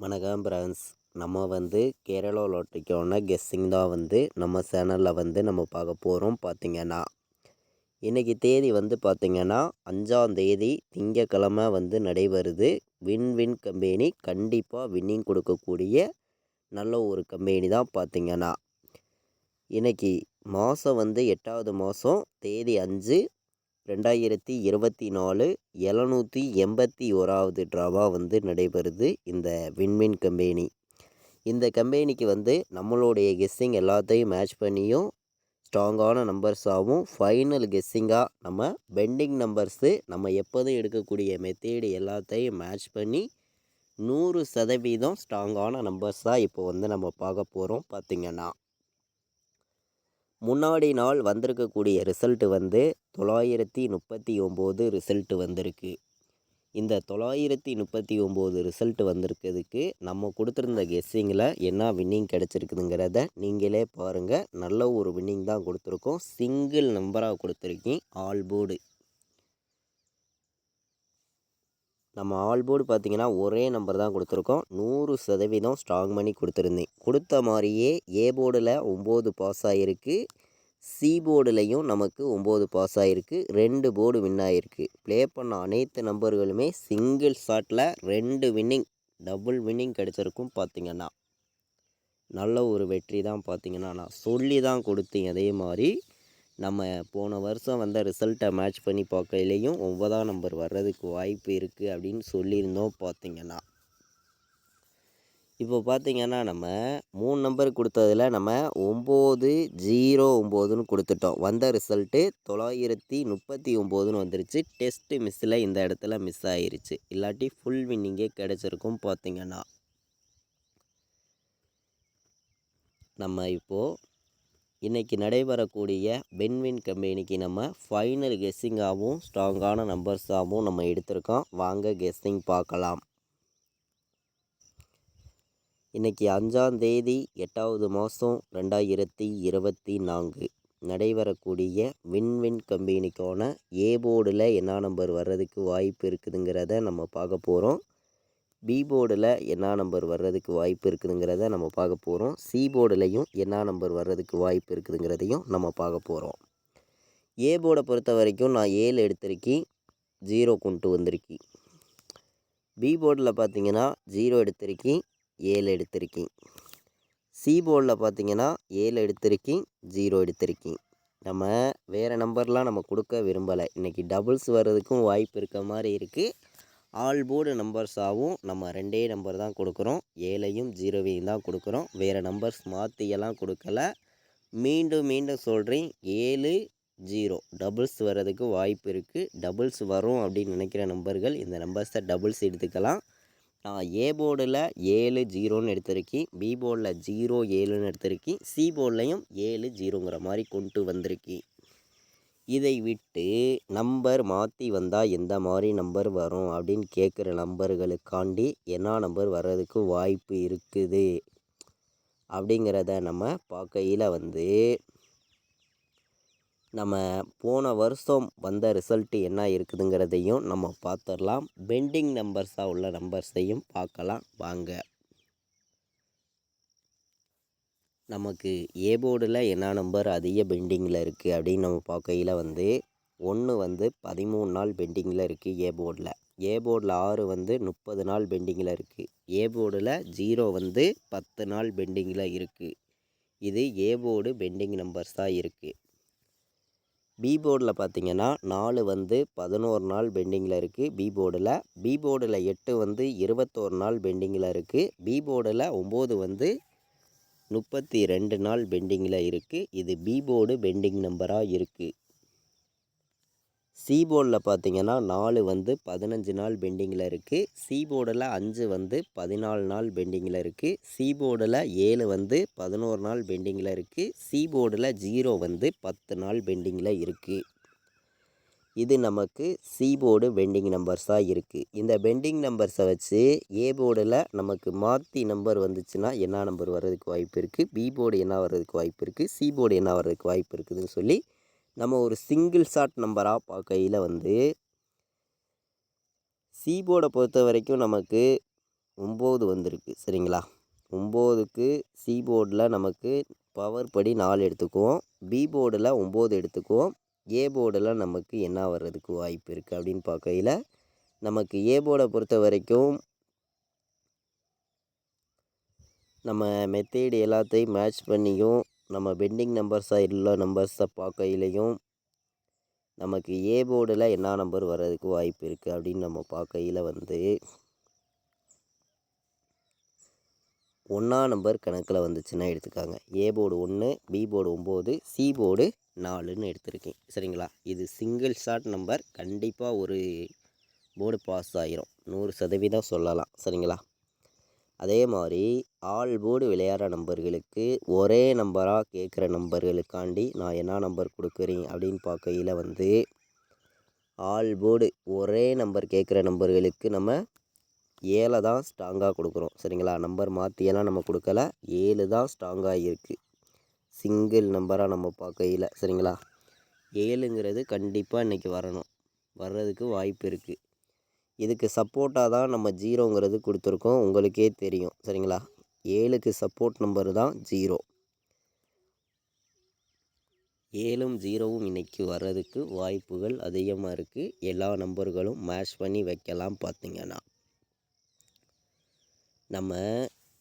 வணக்கம் ஃப்ரெண்ட்ஸ். நம்ம கேரளா லாட்டரிக்கான கெஸ்ஸிங் தான் நம்ம சேனலில் நம்ம பார்க்க போகிறோம். பார்த்திங்கன்னா இன்றைக்கி தேதி பார்த்திங்கன்னா 5ஆம் தேதி திங்கக்கிழமை நடைபெறுது. வின் கம்பெனி கண்டிப்பாக வின்னிங் கொடுக்கக்கூடிய நல்ல ஒரு கம்பெனி தான். பார்த்திங்கன்னா இன்றைக்கி மாதம் 8வது மாதம் தேதி 5/2024 781வது ட்ராவாக நடைபெறுது இந்த வின் கம்பெனி. இந்த கம்பெனிக்கு நம்மளுடைய கெஸ்ஸிங் எல்லாத்தையும் மேட்ச் பண்ணியும் ஸ்ட்ராங்கான நம்பர்ஸாகவும் ஃபைனல் கெஸ்ஸிங்காக நம்ம பெண்டிங் நம்பர்ஸு நம்ம எப்போதும் எடுக்கக்கூடிய மெத்தேடு எல்லாத்தையும் மேட்ச் பண்ணி 100% ஸ்ட்ராங்கான நம்பர்ஸாக இப்போ நம்ம பார்க்க போகிறோம். பார்த்திங்கன்னா முன்னாடி நாள் வந்திருக்கக்கூடிய ரிசல்ட்டு 939 ரிசல்ட்டு வந்திருக்கு. இந்த 939 ரிசல்ட்டு வந்திருக்கிறதுக்கு நம்ம கொடுத்துருந்த கெஸ்ஸிங்கில் என்ன வின்னிங் கிடச்சிருக்குதுங்கிறத நீங்களே பாருங்கள். நல்ல ஒரு வின்னிங் தான் கொடுத்துருக்கோம். சிங்கிள் நம்பராக கொடுத்துருக்கேன். ஆல் போர்டு நம்ம ஆல் போர்டு பார்த்திங்கன்னா ஒரே நம்பர் தான் கொடுத்துருக்கோம். 100% ஸ்ட்ராங் பண்ணி கொடுத்துருந்தேன். கொடுத்த மாதிரியே ஏ போர்டில் 9 பாஸ் ஆகிருக்கு. சி போர்டுலையும் நமக்கு 9 பாஸ் ஆகிருக்கு. 2 போர்டு வின் ஆகிருக்கு. ப்ளே பண்ண அனைத்து நம்பர்களுமே சிங்கிள் ஷாட்டில் 2 வின்னிங் டபுள் வின்னிங் கிடச்சிருக்கும். பார்த்திங்கன்னா நல்ல ஒரு வெற்றி தான். பார்த்திங்கன்னா நான் சொல்லி தான் கொடுத்தேன். அதே மாதிரி நம்ம போன வருஷம் ரிசல்ட்டை மேட்ச் பண்ணி பார்க்கலையும் 9ஆம் நம்பர் வர்றதுக்கு வாய்ப்பு இருக்குது அப்படின்னு சொல்லியிருந்தோம். பார்த்திங்கன்னா இப்போ பார்த்திங்கன்னா நம்ம 3 நம்பர் கொடுத்ததில் நம்ம 909ன்னு கொடுத்துட்டோம். வந்த ரிசல்ட்டு 939ன்னு வந்துருச்சு. டெஸ்ட்டு மிஸ்ஸில் இந்த இடத்துல மிஸ் ஆகிருச்சு. இல்லாட்டி ஃபுல் வின்னிங்கே கிடச்சிருக்கும். பார்த்திங்கன்னா நம்ம இப்போது இன்றைக்கி நடைபெறக்கூடிய பென்வின் கம்பெனிக்கு நம்ம ஃபைனல் கெஸ்ஸிங்காகவும் ஸ்ட்ராங்கான நம்பர்ஸாகவும் நம்ம எடுத்திருக்கோம். வாங்க கெஸ்ஸிங் பார்க்கலாம். இன்றைக்கி 5ஆம் தேதி 8வது மாதம் 2024 நடைபெறக்கூடிய வின் கம்பெனிக்கான ஏ போர்டில் என்ன நம்பர் வர்றதுக்கு வாய்ப்பு இருக்குதுங்கிறத நம்ம பார்க்க போகிறோம். பி போர்டில் என்ன நம்பர் வர்றதுக்கு வாய்ப்பு இருக்குதுங்கிறத நம்ம பார்க்க போகிறோம். சி போர்டுலையும் என்ன நம்பர் வர்றதுக்கு வாய்ப்பு இருக்குதுங்கிறதையும் நம்ம பார்க்க போகிறோம். ஏ போர்டை பொறுத்த வரைக்கும் நான் 7 எடுத்திருக்கேன். 0 கொண்டு வந்திருக்கேன். பி போர்டில் பார்த்திங்கன்னா 0 எடுத்திருக்கேன். 7 எடுத்திருக்கேன். சி போர்டில் பார்த்திங்கன்னா 7 எடுத்திருக்கேன். 0 எடுத்திருக்கேன். நம்ம வேறு நம்பர்லாம் நம்ம கொடுக்க விரும்பலை. இன்றைக்கி டபுள்ஸ் வர்றதுக்கும் வாய்ப்பு இருக்க மாதிரி இருக்குது. ஆல் போர்டு நம்பர்ஸாகவும் நம்ம 2 நம்பர் தான் கொடுக்குறோம். 7ஐயும் 0வையும் தான் கொடுக்குறோம். வேறு நம்பர்ஸ் மாற்றியெல்லாம் கொடுக்கல. மீண்டும் சொல்கிறேன், 7 0 டபுள்ஸ் வர்றதுக்கு வாய்ப்பு இருக்குது. டபுள்ஸ் வரும் அப்படின்னு நினைக்கிற நம்பர்கள் இந்த நம்பர்ஸை டபுள்ஸ் எடுத்துக்கலாம். நான் ஏ போர்டில் 7 0ன்னு எடுத்திருக்கேன். பி போர்டில் 0 7ன்னு எடுத்திருக்கேன். சி போர்ட்லையும் 7 0ங்கிற மாதிரி கொண்டு வந்திருக்கேன். இதை விட்டு நம்பர் மாற்றி வந்தால் எந்த மாதிரி நம்பர் வரும் அப்படின்னு கேட்குற நம்பர்களுக்காண்டி என்ன நம்பர் வர்றதுக்கு வாய்ப்பு இருக்குது அப்படிங்கிறத நம்ம பார்க்கையில் நம்ம போன வருஷம் வந்த ரிசல்ட்டு என்ன இருக்குதுங்கிறதையும் நம்ம பார்த்துடலாம். பெண்டிங் நம்பர்ஸாக உள்ள நம்பர்ஸையும் பார்க்கலாம் வாங்க. நமக்கு ஏ போர்டில் என்ன நம்பர் அதிக பெண்டிங்கில் இருக்குது அப்படின்னு நம்ம பார்க்கையில் 1 13 நாள் பெண்டிங்கில் இருக்குது. ஏ போர்டில் 6 30 நாள் பெண்டிங்கில் இருக்குது. ஏ போர்டில் 0 10 நாள் பெண்டிங்கில் இருக்குது. இது ஏ போர்டு பெண்டிங் நம்பர்ஸ் தான் இருக்குது. பி போர்டில் பார்த்திங்கன்னா 4 11 நாள் பெண்டிங்கில் இருக்குது. பி போர்டில் 8 21 நாள் பெண்டிங்கில் இருக்குது. பி போர்டில் 9 32 நாள் பெண்டிங்கில் இருக்குது. இது பி போர்டு பெண்டிங் நம்பராக இருக்குது. சி போர்டில் பார்த்திங்கன்னா 4 15 நாள் பெண்டிங்கில் இருக்குது. சி போர்டில் 5 14 நாள் பெண்டிங்கில் இருக்குது. சி போர்டில் 7 11 நாள் பெண்டிங்கில் இருக்குது. சி போர்டில் 0 10 நாள் பெண்டிங்கில் இருக்குது. இது நமக்கு சி போர்டு பெண்டிங் நம்பர்ஸாக இருக்குது. இந்த பெண்டிங் நம்பர்ஸை வச்சு ஏ போர்டில் நமக்கு மாற்றி நம்பர் வந்துச்சுன்னா என்ன நம்பர் வர்றதுக்கு வாய்ப்பு இருக்குது, பி போர்டு என்ன வர்றதுக்கு வாய்ப்பு இருக்குது, சி போர்டு என்ன வர்றதுக்கு வாய்ப்பு இருக்குதுன்னு சொல்லி நம்ம ஒரு சிங்கிள் ஷாட் நம்பராக பார்க்கையில் சி போர்டை பொறுத்த வரைக்கும் நமக்கு 9 வந்திருக்கு சரிங்களா. 9க்கு சி போர்டில் நமக்கு பவர் படி 4 எடுத்துக்குவோம். பி போர்டில் 9 எடுத்துக்குவோம். ஏ போர்டில் நமக்கு என்ன வர்றதுக்கு வாய்ப்பு இருக்குது அப்படின்னு பார்க்கையில் நமக்கு ஏ போர்டை பொறுத்த வரைக்கும் நம்ம மெத்தேடு எல்லாத்தையும் மேட்ச் பண்ணியும் நம்ம பெண்டிங் நம்பர்ஸாக உள்ள நம்பர்ஸை பார்க்கையிலையும் நமக்கு ஏ போர்டில் என்ன நம்பர் வர்றதுக்கு வாய்ப்பு இருக்குது அப்படின்னு நம்ம பார்க்கையில் வந்து 1ஆம் நம்பர் கணக்கில் வந்துச்சுன்னா எடுத்துக்காங்க. A board 1, B board 9, C board 4ன்னு எடுத்திருக்கேன் சரிங்களா. இது சிங்கிள் ஷாட் நம்பர், கண்டிப்பாக ஒரு போர்டு பாஸ் ஆகிரும், 100% சொல்லலாம் சரிங்களா. அதே மாதிரி ஆல் போர்டு விளையாடுற நம்பர்களுக்கு ஒரே நம்பராக கேட்குற நம்பர்களுக்காண்டி நான் என்ன நம்பர் கொடுக்குறேன் அப்படின்னு பார்க்கையில் வந்து ஆல் போர்டு ஒரே நம்பர் கேட்குற நம்பர்களுக்கு நம்ம 7 தான் ஸ்ட்ராங்காக கொடுக்குறோம் சரிங்களா. நம்பர் மாற்றியெல்லாம் நம்ம கொடுக்கல, 7 தான் ஸ்ட்ராங்காக இருக்குது சிங்கிள் நம்பராக நம்ம பார்க்கையில் சரிங்களா. 7ங்கிறது கண்டிப்பாக இன்றைக்கி வர்றதுக்கு வாய்ப்பு இருக்குது. இதுக்கு சப்போர்ட்டாக தான் நம்ம 0ங்கிறது கொடுத்துருக்கோம், உங்களுக்கே தெரியும் சரிங்களா. 7க்கு சப்போர்ட் நம்பர் தான் 0. 7ம் 0வும் இன்றைக்கி வர்றதுக்கு வாய்ப்புகள் அதிகமாக இருக்குது. எல்லா நம்பர்களும் மேட்ச் பண்ணி வைக்கலாம். பார்த்திங்கன்னா நம்ம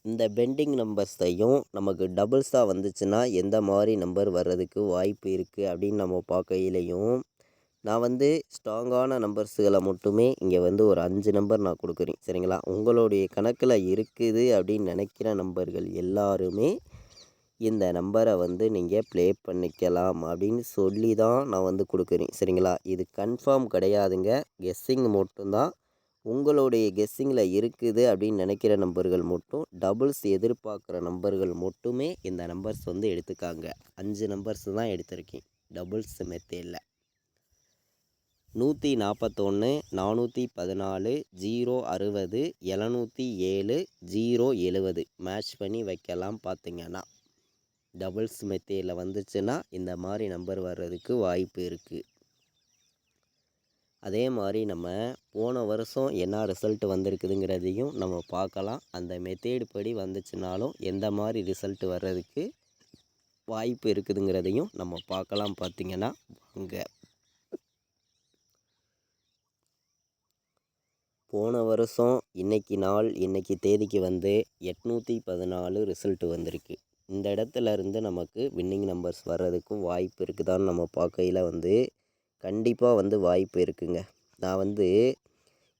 இந்த பெண்டிங் நம்பர்ஸையும் நமக்கு டபுள்ஸாக வந்துச்சுன்னா எந்த மாதிரி நம்பர் வர்றதுக்கு வாய்ப்பு இருக்குது அப்படின்னு நம்ம பார்க்கையிலையும் நான் வந்து ஸ்ட்ராங்கான நம்பர்ஸுகளை மட்டுமே இங்கே வந்து ஒரு 5 நம்பர் நான் கொடுக்குறேன் சரிங்களா. உங்களுடைய கணக்கில் இருக்குது அப்படின்னு நினைக்கிற நம்பர்கள் எல்லாருமே இந்த நம்பரை வந்து நீங்கள் ப்ளே பண்ணிக்கலாம் அப்படின்னு சொல்லி தான் நான் வந்து கொடுக்குறேன் சரிங்களா. இது கன்ஃபார்ம் கிடையாதுங்க, கெஸ்ஸிங் மட்டும்தான். உங்களுடைய கெஸ்ஸிங்கில் இருக்குது அப்படின்னு நினைக்கிற நம்பர்கள் மட்டும், டபுள்ஸ் எதிர்பார்க்குற நம்பர்கள் மட்டுமே இந்த நம்பர்ஸ் வந்து எடுத்துக்காங்க. 5 நம்பர்ஸ் தான் எடுத்திருக்கேன் டபுள்ஸ் மெத்தேடில். 141, 414, 060, 707, 070 மேட்ச் பண்ணி வைக்கலாம். பார்த்திங்கன்னா டபுள்ஸ் மெத்தேடில் வந்துச்சுன்னா இந்த மாதிரி நம்பர் வர்றதுக்கு வாய்ப்பு இருக்குது. அதே மாதிரி நம்ம போன வருஷம் என்ன ரிசல்ட் வந்திருக்குதுங்கிறதையும் நம்ம பார்க்கலாம். அந்த மெத்தேடு படி வந்துச்சுனாலும் எந்த மாதிரி ரிசல்ட் வர்றதுக்கு வாய்ப்பு இருக்குதுங்கிறதையும் நம்ம பார்க்கலாம். பார்த்திங்கன்னா வாங்க. போன வருஷம் இன்னைக்கு தேதிக்கு வந்து 814 ரிசல்ட் வந்திருக்கு. இந்த இடத்துல இருந்து நமக்கு வின்னிங் நம்பர்ஸ் வர்றதுக்கும் வாய்ப்பு இருக்குதான்னு நம்ம பார்க்கையில் வந்து கண்டிப்பாக வந்து வாய்ப்பு இருக்குங்க. நான் வந்து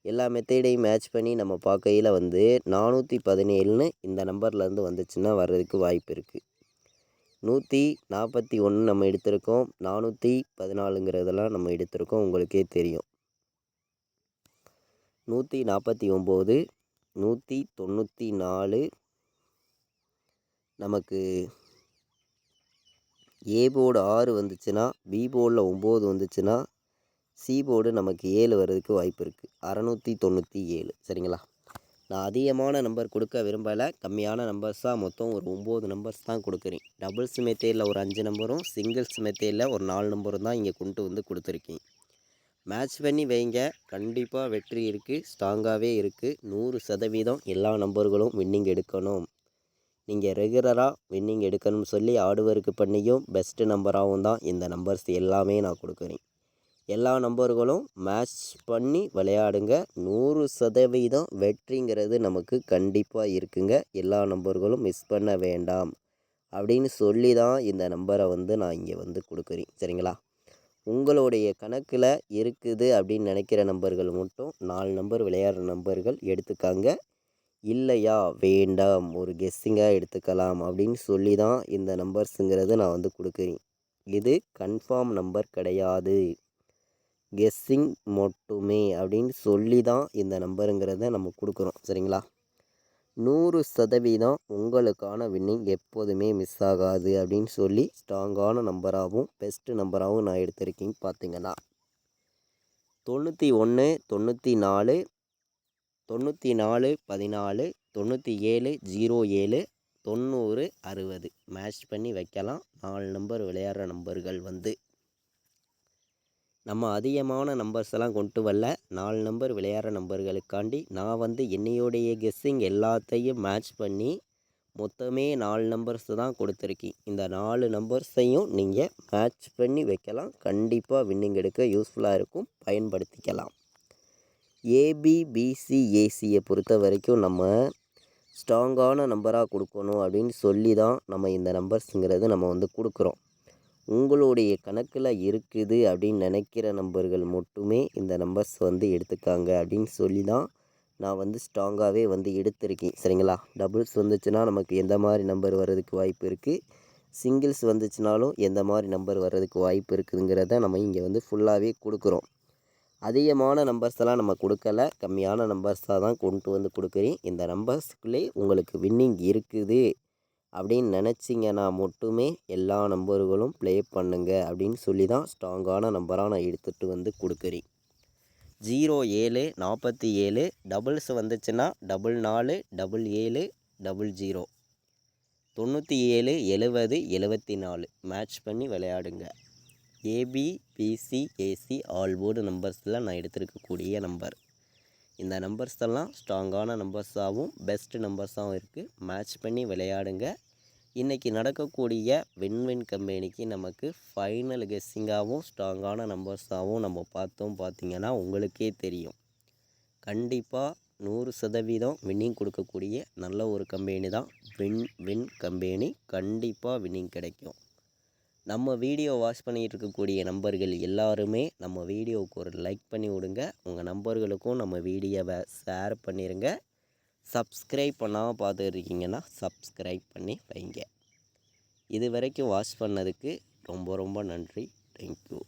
எல்லா மெத்தேடையும் மேட்ச் பண்ணி நம்ம பார்க்கையில் வந்து 417ன்னு இந்த நம்பர்லேருந்து வந்துச்சுன்னா வர்றதுக்கு வாய்ப்பு இருக்குது. 141 நம்ம எடுத்திருக்கோம், 414ங்கிறதெல்லாம் நம்ம எடுத்திருக்கோம், உங்களுக்கே தெரியும். 149, 194 நமக்கு ஏ போர்டு 6 வந்துச்சுன்னா, பி போர்டில் 9 வந்துச்சுன்னா, சி போர்டு நமக்கு 7 வர்றதுக்கு வாய்ப்பு இருக்குது. 697 சரிங்களா. நான் அதிகமான நம்பர் கொடுக்க விரும்பலை, கம்மியான நம்பர்ஸாக மொத்தம் ஒரு 9 நம்பர்ஸ் தான் கொடுக்குறேன். டபுள்ஸ் மெத்தேடில் ஒரு 5 நம்பரும், சிங்கிள்ஸ் மெத்தேடில் ஒரு 4 நம்பரும் தான் இங்கே கொண்டு வந்து கொடுத்துருக்கேன். மேட்ச் பண்ணி வைங்க, கண்டிப்பாக வெற்றி இருக்குது, ஸ்ட்ராங்காகவே இருக்குது. 100% எல்லா நம்பர்களும் வின்னிங் எடுக்கணும். நீங்கள் ரெகுலராக வின்னிங் எடுக்கணும்னு சொல்லி ஆடுவருக்கு பண்ணியும் பெஸ்ட்டு நம்பராகவும் தான் இந்த நம்பர்ஸ் எல்லாமே நான் கொடுக்குறேன். எல்லா நம்பர்களும் மேட்ச் பண்ணி விளையாடுங்க, 100% வெற்றிங்கிறது நமக்கு கண்டிப்பாக இருக்குங்க. எல்லா நம்பர்களும் மிஸ் பண்ண வேண்டாம் அப்படின்னு சொல்லி தான் இந்த நம்பரை வந்து நான் இங்கே வந்து கொடுக்குறேன் சரிங்களா. உங்களுடைய கணக்கில் இருக்குது அப்படின்னு நினைக்கிற நம்பர்கள் மட்டும் 4 நம்பர் விளையாடுற நம்பர்கள் எடுத்துக்காங்க. இல்லையா வேண்டாம், ஒரு கெஸ்ஸிங்காக எடுத்துக்கலாம் அப்படின்னு சொல்லி தான் இந்த நம்பர்ஸுங்கிறது நான் வந்து கொடுக்குறேன். இது கன்ஃபார்ம் நம்பர் கிடையாது, கெஸ்ஸிங் மட்டுமே அப்படின்னு சொல்லி தான் இந்த நம்பருங்கிறத நம்ம கொடுக்குறோம் சரிங்களா. 100% உங்களுக்கான வின்னிங் எப்போதுமே மிஸ் ஆகாது அப்படின்னு சொல்லி ஸ்ட்ராங்கான நம்பராகவும் பெஸ்ட்டு நம்பராகவும் நான் எடுத்திருக்கேன். பார்த்திங்கன்னா 91, 94, 94, 14, 97, 07, 90, 60 மேட்ச் பண்ணி வைக்கலாம். 4 நம்பர் விளையாடுற நம்பர்கள் வந்து நம்ம அதிகமான நம்பர்ஸ் எல்லாம் கொண்டு வரல. 4 நம்பர் விளையாடுற நம்பர்களுக்காண்டி நான் வந்து என்னையோடைய கெஸ்ஸிங் எல்லாத்தையும் மேட்ச் பண்ணி மொத்தமே 4 நம்பர்ஸ் தான் கொடுத்துருக்கேன். இந்த 4 நம்பர்ஸையும் நீங்கள் மேட்ச் பண்ணி வைக்கலாம். கண்டிப்பாக வின்னிங் எடுக்க யூஸ்ஃபுல்லாக இருக்கும். பயன்படுத்திக்கலாம். ஏபிபிசிஏசியை பொறுத்த வரைக்கும் நம்ம ஸ்ட்ராங்கான நம்பராக கொடுக்கணும் அப்படின்னு சொல்லி தான் நம்ம இந்த நம்பர்ஸுங்கிறது நம்ம வந்து கொடுக்குறோம். உங்களுடைய கணக்கில் இருக்குது அப்படின்னு நினைக்கிற நம்பர்கள் மட்டுமே இந்த நம்பர்ஸ் வந்து எடுத்துக்காங்க அப்படின்னு சொல்லி தான் நான் வந்து ஸ்ட்ராங்காகவே வந்து எடுத்திருக்கேன். சரிங்களா? டபுள்ஸ் வந்துச்சுன்னா நமக்கு எந்த மாதிரி நம்பர் வர்றதுக்கு வாய்ப்பு இருக்குது, சிங்கிள்ஸ் வந்துச்சுனாலும் எந்த மாதிரி நம்பர் வர்றதுக்கு வாய்ப்பு இருக்குதுங்கிறத நம்ம இங்கே வந்து ஃபுல்லாகவே கொடுக்குறோம். அதிகமான நம்பர்ஸ் எல்லாம் நம்ம கொடுக்கல, கம்மியான நம்பர்ஸாக தான் கொண்டு வந்து கொடுக்குறேன். இந்த நம்பர்ஸ்குள்ளே உங்களுக்கு வின்னிங் இருக்குது அப்படின்னு நினச்சிங்கன்னா மட்டுமே எல்லா நம்பர்களும் ப்ளே பண்ணுங்க அப்படின்னு சொல்லி தான் ஸ்ட்ராங்கான நம்பராக நான் எடுத்துகிட்டு வந்து கொடுக்குறேன். 07 47 டபுள்ஸ் வந்துச்சுன்னா 44 77 00 97 70 74 மேட்ச் பண்ணி விளையாடுங்க. ஏபிபிசிஏசி ஆல் போர்டு நம்பர்ஸில் நான் எடுத்திருக்கக்கூடிய நம்பர். இந்த நம்பர்ஸ் எல்லாம் ஸ்ட்ராங்கான நம்பர்ஸாகவும் பெஸ்ட் நம்பர்ஸாகவும் இருக்குது. மேட்ச் பண்ணி விளையாடுங்க. இன்றைக்கி நடக்கக்கூடிய வின்வின் கம்பெனிக்கு நமக்கு ஃபைனல் கெஸ்ஸிங்காகவும் ஸ்ட்ராங்கான நம்பர்ஸாகவும் நம்ம பார்த்திங்கன்னா உங்களுக்கே தெரியும். கண்டிப்பாக 100% வின்னிங் கொடுக்கக்கூடிய நல்ல ஒரு கம்பெனி தான் வின் கம்பெனி. கண்டிப்பாக வின்னிங் கிடைக்கும். நம்ம வீடியோ வாட்ச் பண்ணிகிட்டு இருக்கக்கூடிய நம்பர்கள் எல்லாருமே நம்ம வீடியோவுக்கு ஒரு லைக் பண்ணி விடுங்க. உங்கள் நம்பர்களுக்கும் நம்ம வீடியோவை ஷேர் பண்ணிடுங்க. சப்ஸ்கிரைப் பண்ணாமல் பார்த்துட்டு இருக்கீங்கன்னா சப்ஸ்கிரைப் பண்ணி வைங்க. இது வரைக்கும் வாட்ச் பண்ணதுக்கு ரொம்ப ரொம்ப நன்றி. தேங்க்யூ.